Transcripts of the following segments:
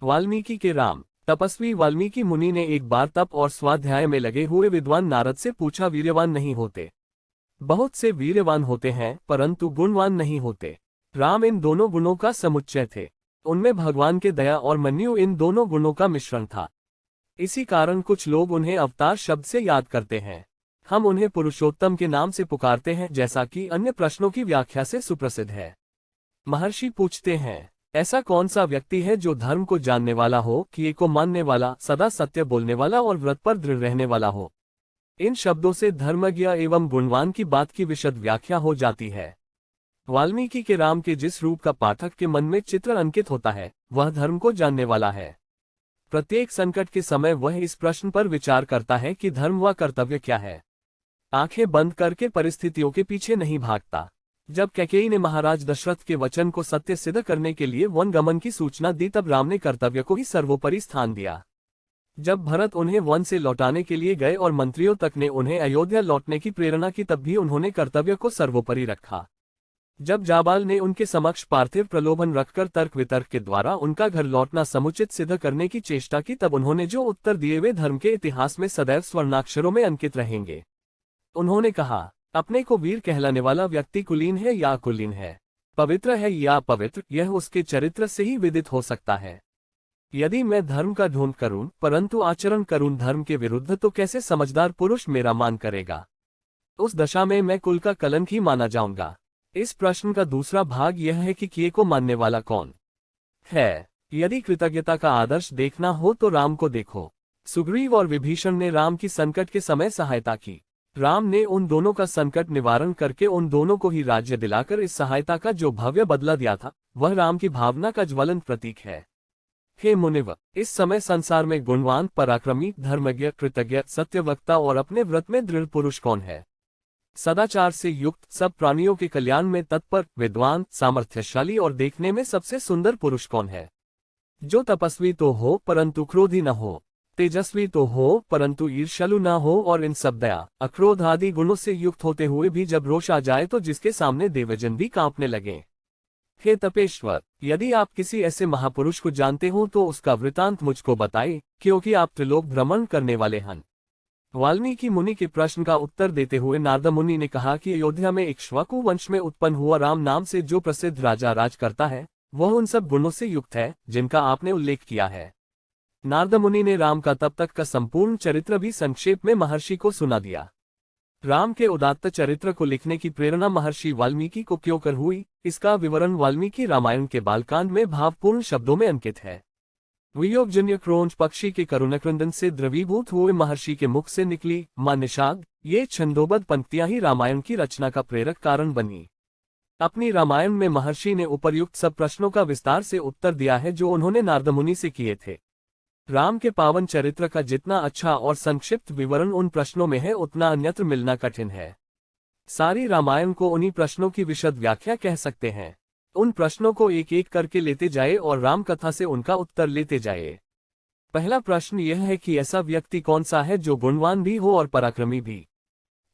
वाल्मीकि के राम। तपस्वी वाल्मीकि मुनि ने एक बार तप और स्वाध्याय में लगे हुए विद्वान नारद से पूछा, वीर्यवान नहीं होते। बहुत से वीर्यवान होते हैं परंतु गुणवान नहीं होते। राम इन दोनों गुणों का समुच्चय थे। उनमें भगवान के दया और मन्यु इन दोनों गुणों का मिश्रण था। इसी कारण कुछ लोग उन्हें अवतार शब्द से याद करते हैं। हम उन्हें पुरुषोत्तम के नाम से पुकारते हैं, जैसा कि अन्य प्रश्नों की व्याख्या से सुप्रसिद्ध है। महर्षि पूछते हैं, ऐसा कौन सा व्यक्ति है जो धर्म को जानने वाला हो, किए को मानने वाला, सदा सत्य बोलने वाला और व्रत पर दृढ़ रहने वाला हो। इन शब्दों से धर्मज्ञ एवं गुणवान की बात की विशद व्याख्या हो जाती है। वाल्मीकि के राम के जिस रूप का पाठक के मन में चित्र अंकित होता है, वह धर्म को जानने वाला है। प्रत्येक संकट के समय वह इस प्रश्न पर विचार करता है कि धर्म व कर्तव्य क्या है। आंखें बंद करके परिस्थितियों के पीछे नहीं भागता। जब कैकेयी ने महाराज दशरथ के वचन को सत्य सिद्ध करने के लिए वन गमन की सूचना दी, तब राम ने कर्तव्य को ही सर्वोपरि स्थान दिया। जब भरत उन्हें वन से लौटाने के लिए गए और मंत्रियों तक ने उन्हें अयोध्या लौटने की प्रेरणा की, तब भी उन्होंने कर्तव्य को सर्वोपरि रखा। जब जाबाल ने उनके समक्ष पार्थिव प्रलोभन रखकर तर्क वितर्क के द्वारा उनका घर लौटना समुचित सिद्ध करने की चेष्टा की, तब उन्होंने जो उत्तर दिए वे धर्म के इतिहास में सदैव स्वर्णाक्षरों में अंकित रहेंगे। उन्होंने कहा, अपने को वीर कहलाने वाला व्यक्ति कुलीन है या कुलीन है, पवित्र है या अपवित्र, यह उसके चरित्र से ही विदित हो सकता है। यदि मैं धर्म का ढोंग करूं परंतु आचरण करूं धर्म के विरुद्ध, तो कैसे समझदार पुरुष मेरा मान करेगा। उस दशा में मैं कुल का कलंक ही माना जाऊंगा। इस प्रश्न का दूसरा भाग यह है कि किए को मानने वाला कौन है। यदि कृतज्ञता का आदर्श देखना हो तो राम को देखो। सुग्रीव और विभीषण ने राम की संकट के समय सहायता की। राम ने उन दोनों का संकट निवारण करके उन दोनों को ही राज्य दिलाकर इस सहायता का जो भव्य बदला दिया था, वह राम की भावना का ज्वलंत प्रतीक है। हे मुनिव, इस समय संसार में गुणवान, पराक्रमी, धर्मज्ञ, कृतज्ञ, सत्यवक्ता और अपने व्रत में दृढ़ पुरुष कौन है। सदाचार से युक्त, सब प्राणियों के कल्याण में तत्पर, विद्वान, सामर्थ्यशाली और देखने में सबसे सुंदर पुरुष कौन है। जो तपस्वी तो हो परंतु क्रोधी न हो, तेजस्वी तो हो परंतु ईर्ष्यालु न हो, और इन सब दया, अक्रोध आदि गुणों से युक्त होते हुए भी जब रोष आ जाए तो जिसके सामने देवजन भी कांपने लगे। हे तपेश्वर, यदि आप किसी ऐसे महापुरुष को जानते हो तो उसका वृतांत मुझको बताइए, क्योंकि आप त्रिलोक भ्रमण करने वाले हैं। वाल्मीकि मुनि के प्रश्न का उत्तर देते हुए नारद मुनि ने कहा कि अयोध्या में इक्ष्वाकु वंश में उत्पन्न हुआ राम नाम से जो प्रसिद्ध राजा राज करता है, वह उन सब गुणों से युक्त है जिनका आपने उल्लेख किया है। नारद मुनि ने राम का तब तक का संपूर्ण चरित्र भी संक्षेप में महर्षि को सुना दिया। राम के उदात्त चरित्र को लिखने की प्रेरणा महर्षि वाल्मीकि को क्यों कर हुई, इसका विवरण वाल्मीकि रामायण के बालकांड में भावपूर्ण शब्दों में अंकित है। वियोगजन्य क्रोंच पक्षी के करुणक्रंदन से द्रवीभूत हुए महर्षि के मुख से निकली मां निषाद, ये छंदोबद्ध पंक्तियां ही रामायण की रचना का प्रेरक कारण बनी। अपनी रामायण में महर्षि ने उपर्युक्त सब प्रश्नों का विस्तार से उत्तर दिया है जो उन्होंने नारद मुनि से किए थे। राम के पावन चरित्र का जितना अच्छा और संक्षिप्त विवरण उन प्रश्नों में है, उतना अन्यत्र मिलना कठिन है। सारी रामायण को उन्हीं प्रश्नों की विशद व्याख्या कह सकते हैं। उन प्रश्नों को एक एक करके लेते जाए और राम कथा से उनका उत्तर लेते जाए। पहला प्रश्न यह है कि ऐसा व्यक्ति कौन सा है जो गुणवान भी हो और पराक्रमी भी।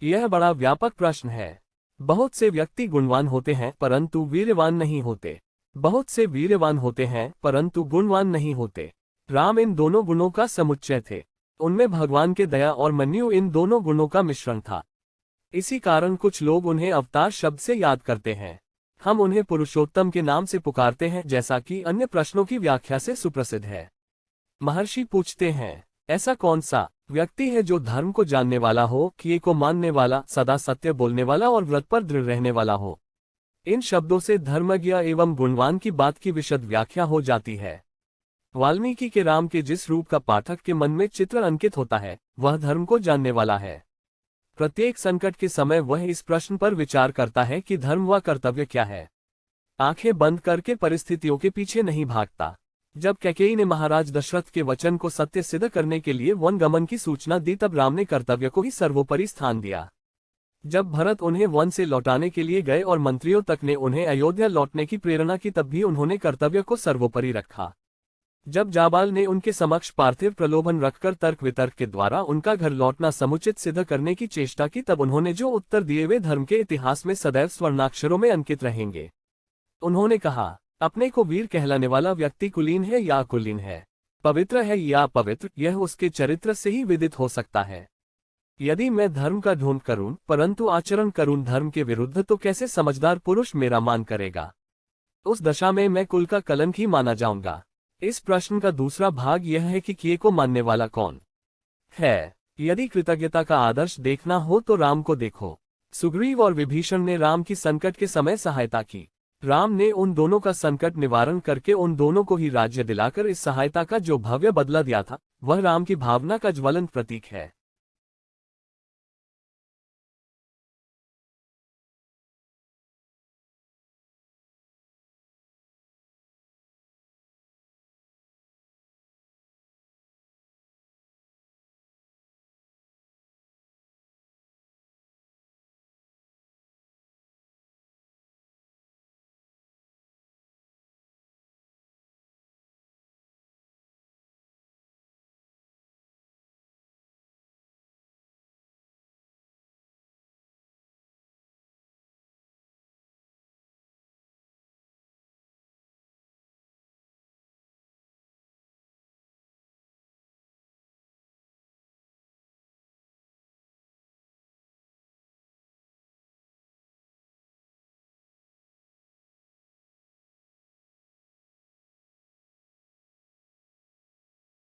यह बड़ा व्यापक प्रश्न है। बहुत से व्यक्ति गुणवान होते हैं परंतु वीर्यवान नहीं होते। बहुत से वीर्यवान होते हैं परंतु गुणवान नहीं होते। राम इन दोनों गुणों का समुच्चय थे। उनमें भगवान के दया और मन्यु इन दोनों गुणों का मिश्रण था। इसी कारण कुछ लोग उन्हें अवतार शब्द से याद करते हैं। हम उन्हें पुरुषोत्तम के नाम से पुकारते हैं, जैसा कि अन्य प्रश्नों की व्याख्या से सुप्रसिद्ध है। महर्षि पूछते हैं, ऐसा कौन सा व्यक्ति है जो धर्म को जानने वाला हो, किए को मानने वाला, सदा सत्य बोलने वाला और व्रत पर दृढ़ रहने वाला हो। इन शब्दों से धर्मज्ञ एवं गुणवान की बात की विशद व्याख्या हो जाती है। वाल्मीकि के राम के जिस रूप का पाठक के मन में चित्र अंकित होता है, वह धर्म को जानने वाला है। प्रत्येक संकट के समय वह इस प्रश्न पर विचार करता है कि धर्म व कर्तव्य क्या है। आंखें बंद करके परिस्थितियों के पीछे नहीं भागता। जब कैकेयी ने महाराज दशरथ के वचन को सत्य सिद्ध करने के लिए वन गमन की सूचना दी, तब राम ने कर्तव्य को ही सर्वोपरि स्थान दिया। जब भरत उन्हें वन से लौटाने के लिए गए और मंत्रियों तक ने उन्हें अयोध्या लौटने की प्रेरणा की, तब भी उन्होंने कर्तव्य को सर्वोपरि रखा। जब जाबाल ने उनके समक्ष पार्थिव प्रलोभन रखकर तर्क वितर्क के द्वारा उनका घर लौटना समुचित सिद्ध करने की चेष्टा की, तब उन्होंने जो उत्तर दिए वे धर्म के इतिहास में सदैव स्वर्णाक्षरों में अंकित रहेंगे। उन्होंने कहा, अपने को वीर कहलाने वाला व्यक्ति कुलीन है या अकुलीन है, पवित्र है या अपवित्र, यह उसके चरित्र से ही विदित हो सकता है। यदि मैं धर्म का ढोंग करूं परंतु आचरण करूं धर्म के विरुद्ध, तो कैसे समझदार पुरुष मेरा मान करेगा? उस दशा में मैं कुल का कलंक ही माना जाऊंगा। इस प्रश्न का दूसरा भाग यह है कि किए को मानने वाला कौन है। यदि कृतज्ञता का आदर्श देखना हो तो राम को देखो। सुग्रीव और विभीषण ने राम की संकट के समय सहायता की। राम ने उन दोनों का संकट निवारण करके उन दोनों को ही राज्य दिलाकर इस सहायता का जो भव्य बदला दिया था, वह राम की भावना का ज्वलंत प्रतीक है।